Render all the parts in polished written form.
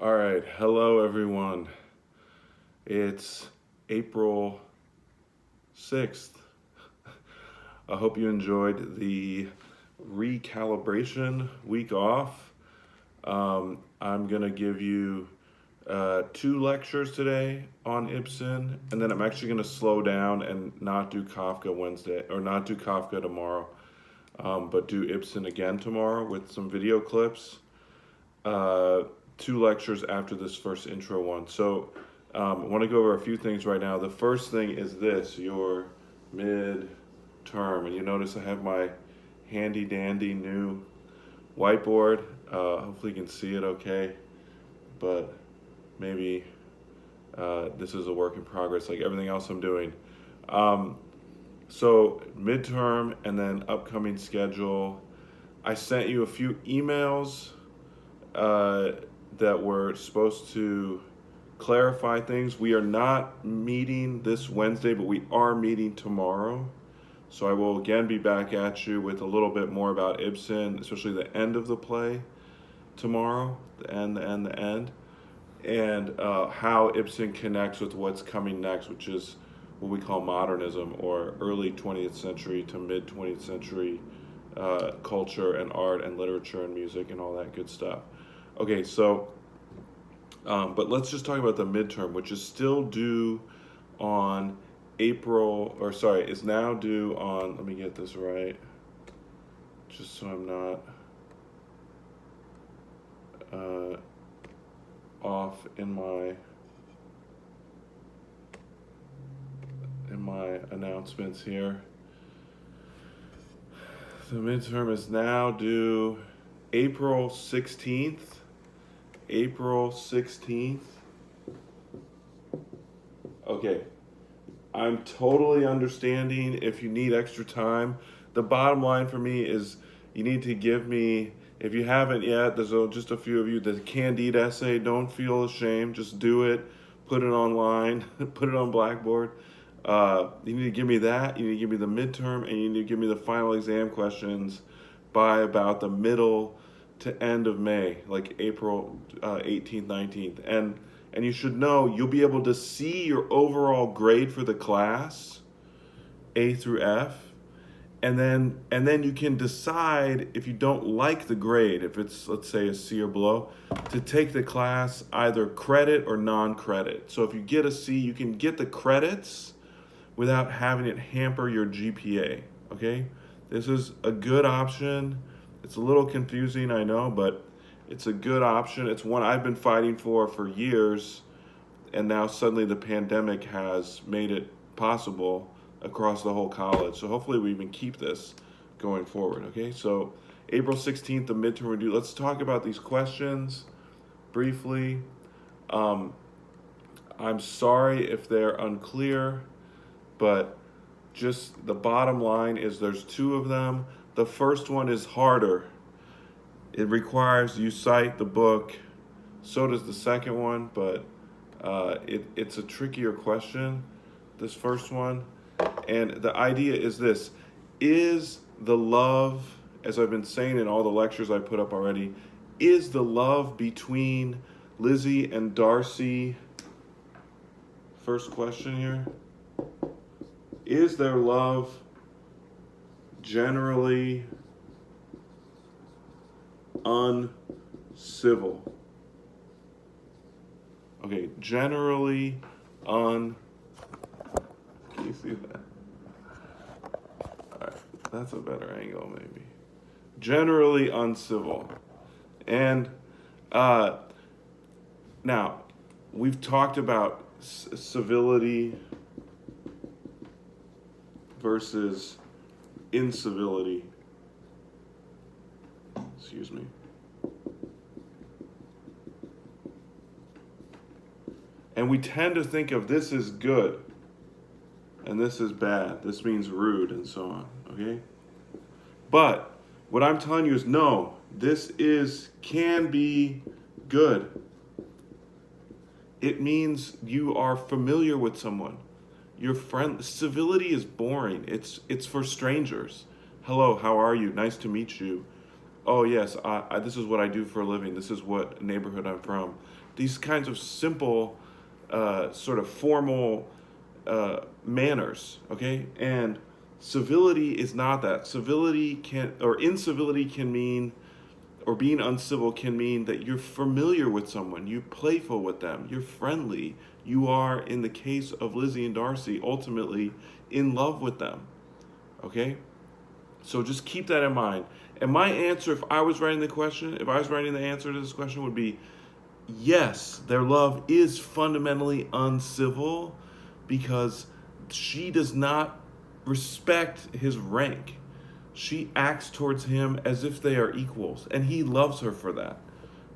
All right, hello everyone. It's April 6th. I hope you enjoyed the recalibration week off. I'm going to give you two lectures today on Ibsen, and then I'm actually going to slow down and not do Kafka Wednesday, or not do Kafka tomorrow, but do Ibsen again tomorrow with some video clips. uh, Two lectures after this first intro one. So I want to go over a few things right now. The first thing is this, your midterm. And you notice I have my handy dandy new whiteboard. Hopefully you can see it okay, but maybe this is a work in progress like everything else I'm doing. Um, so midterm and then upcoming schedule. I sent you a few emails uh, that we're supposed to clarify things. We are not meeting this Wednesday, but we are meeting tomorrow. So I will again be back at you with a little bit more about Ibsen, especially the end of the play tomorrow, the end, and how Ibsen connects with what's coming next, which is what we call modernism, or early 20th century to mid 20th century culture and art and literature and music and all that good stuff. Okay, so, but let's just talk about the midterm, which is still due on is now due on, let me get this right, just so I'm not off in my announcements here. The midterm is now due April 16th. April 16th. Okay, I'm totally understanding if you need extra time. The bottom line for me is you need to give me, if you haven't yet, there's just a few of you, the Candide essay. Don't feel ashamed, just do it. Put it online, put it on Blackboard. You need to give me that, you need to give me the midterm, and you need to give me the final exam questions by about the middle to end of May, like April 18th, 19th. And you should know you'll be able to see your overall grade for the class, A through F, and then you can decide if you don't like the grade, if it's, let's say, a C or below, to take the class either credit or non-credit. So if you get a C, you can get the credits without having it hamper your GPA, okay? This is a good option. It's a little confusing, I know, but it's a good option. It's one I've been fighting for years, and now suddenly the pandemic has made it possible across the whole college. So hopefully we even keep this going forward, okay? So April 16th, the midterm review. Let's talk about these questions briefly. I'm sorry if they're unclear, but just the bottom line is there's two of them. The first one is harder. It requires you cite the book. So does the second one, but it's a trickier question, this first one. And the idea is this: is the love, as I've been saying in all the lectures I put up already, is the love between Lizzie and Darcy, first question here, is their love generally uncivil? Okay, generally can you see that? All right, that's a better angle maybe. Generally uncivil. And now, we've talked about civility versus incivility. Excuse me. And we tend to think of this as good and this is bad. This means rude and so on, okay? But what I'm telling you is no, this can be good. It means you are familiar with someone. Your friend. Civility is boring. It's for strangers. Hello, how are you? Nice to meet you. oh yes, this is what I do for a living. This is what neighborhood I'm from. These kinds of simple, sort of formal manners. Okay, and civility is not that. Civility can, or incivility can mean, or being uncivil can mean that you're familiar with someone, you're playful with them, you're friendly. You are, in the case of Lizzie and Darcy, ultimately in love with them. Okay? So just keep that in mind. And my answer, if I was writing the answer to this question, would be yes, their love is fundamentally uncivil because she does not respect his rank. She acts towards him as if they are equals, and he loves her for that.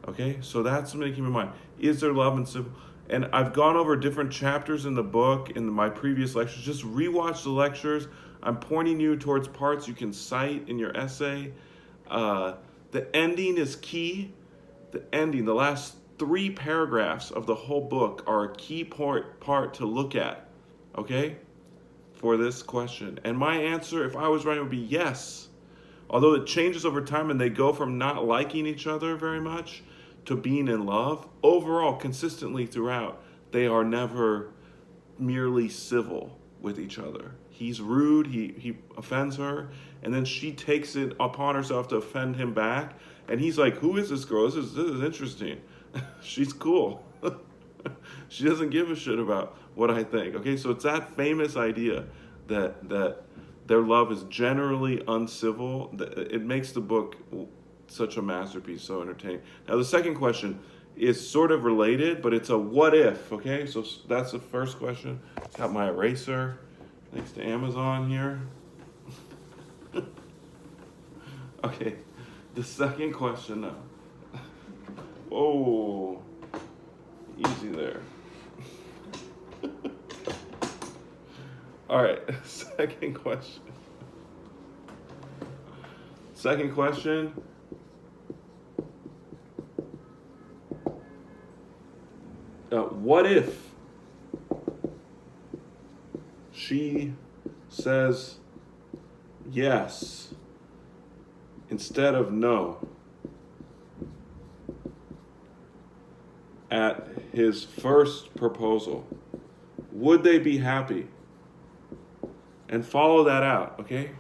Okay, so that's something to keep in mind. Is there love and civil? And I've gone over different chapters in the book in my previous lectures. Just rewatch the lectures. I'm pointing you towards parts you can cite in your essay. The ending is key. The ending, the last 3 paragraphs of the whole book are a key part to look at, okay, for this question. And my answer, if I was writing, would be yes. Although it changes over time and they go from not liking each other very much to being in love, overall, consistently throughout, they are never merely civil with each other. He's rude, he offends her, and then she takes it upon herself to offend him back. And he's like, who is this girl? This is interesting. She's cool. She doesn't give a shit about what I think. Okay, so it's that famous idea that their love is generally uncivil. It makes the book such a masterpiece, so entertaining. Now, the second question is sort of related, but it's a what if, okay? So that's the first question. Got my eraser next to Amazon here. Okay, the second question now. Whoa, easy there. All right, second question. Second question. What if she says yes instead of no at his first proposal? Would they be happy? And follow that out, okay?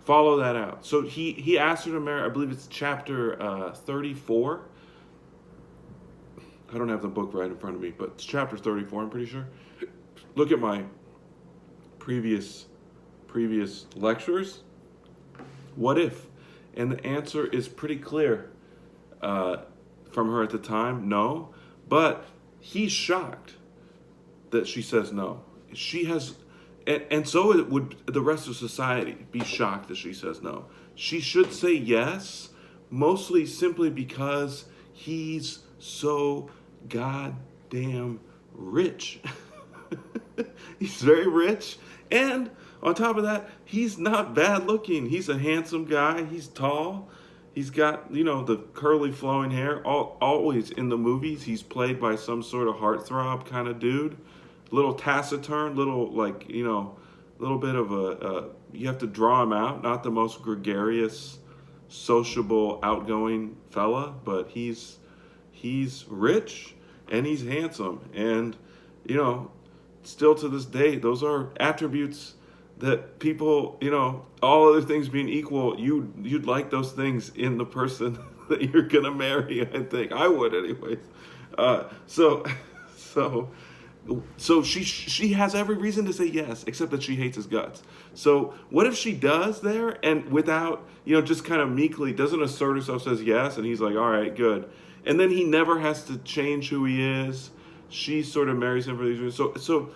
Follow that out. So he asked her to marry, I believe it's chapter 34. I don't have the book right in front of me, but it's chapter 34, I'm pretty sure. Look at my previous lectures. What if? And the answer is pretty clear from her at the time, no. But he's shocked that she says no. She has, and so it would the rest of society be shocked that she says no. She should say yes, mostly simply because he's so goddamn rich. He's very rich, and on top of that, he's not bad looking. He's a handsome guy. He's tall. He's got, the curly flowing hair. Always in the movies, he's played by some sort of heartthrob kind of dude. Little taciturn, little bit of you have to draw him out. Not the most gregarious, sociable, outgoing fella, but he's rich and he's handsome. And, still to this day, those are attributes that people, all other things being equal, you'd like those things in the person that you're gonna marry. I think I would, anyways. So she has every reason to say yes, except that she hates his guts. So what if she does there and without, just kind of meekly doesn't assert herself, says yes, and he's like, all right, good, and then he never has to change who he is. She sort of marries him for these reasons. So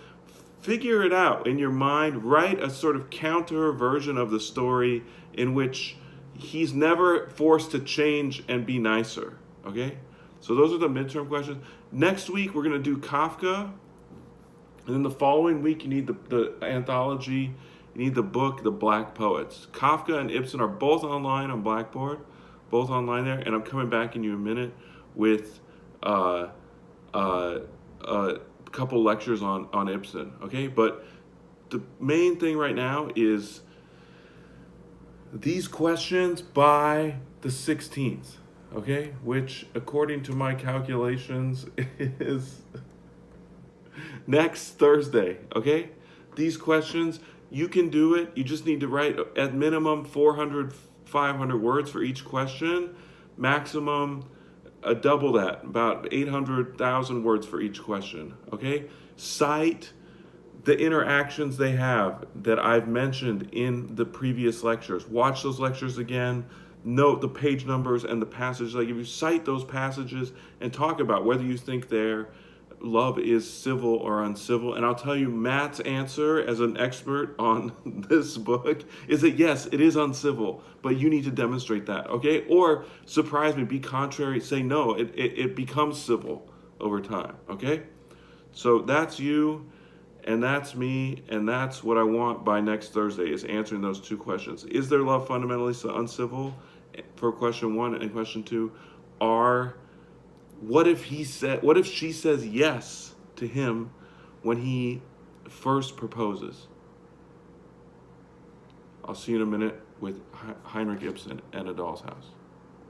figure it out in your mind. Write a sort of counter version of the story in which he's never forced to change and be nicer. Okay? So those are the midterm questions. Next week, we're going to do Kafka. And then the following week, you need the anthology. You need the book, The Black Poets. Kafka and Ibsen are both online on Blackboard. Both online there. And I'm coming back in you a minute with a couple lectures on Ibsen, okay? But the main thing right now is these questions by the 16th, okay? Which, according to my calculations, is next Thursday, okay? These questions, you can do it. You just need to write at minimum 400, 500 words for each question, maximum double that, about 800,000 words for each question, okay? Cite the interactions they have that I've mentioned in the previous lectures. Watch those lectures again. Note the page numbers and the passages I give you. Cite those passages and talk about whether you think their love is civil or uncivil. And I'll tell you, Matt's answer as an expert on this book is that yes, it is uncivil, but you need to demonstrate that, okay? Or surprise me, be contrary, say no, it becomes civil over time, okay? So that's you. And that's me, and that's what I want by next Thursday, is answering those two questions. Is their love fundamentally uncivil, for question 1, and question 2 are, what if she says yes to him when he first proposes? I'll see you in a minute with Heinrich Ibsen and A Doll's House.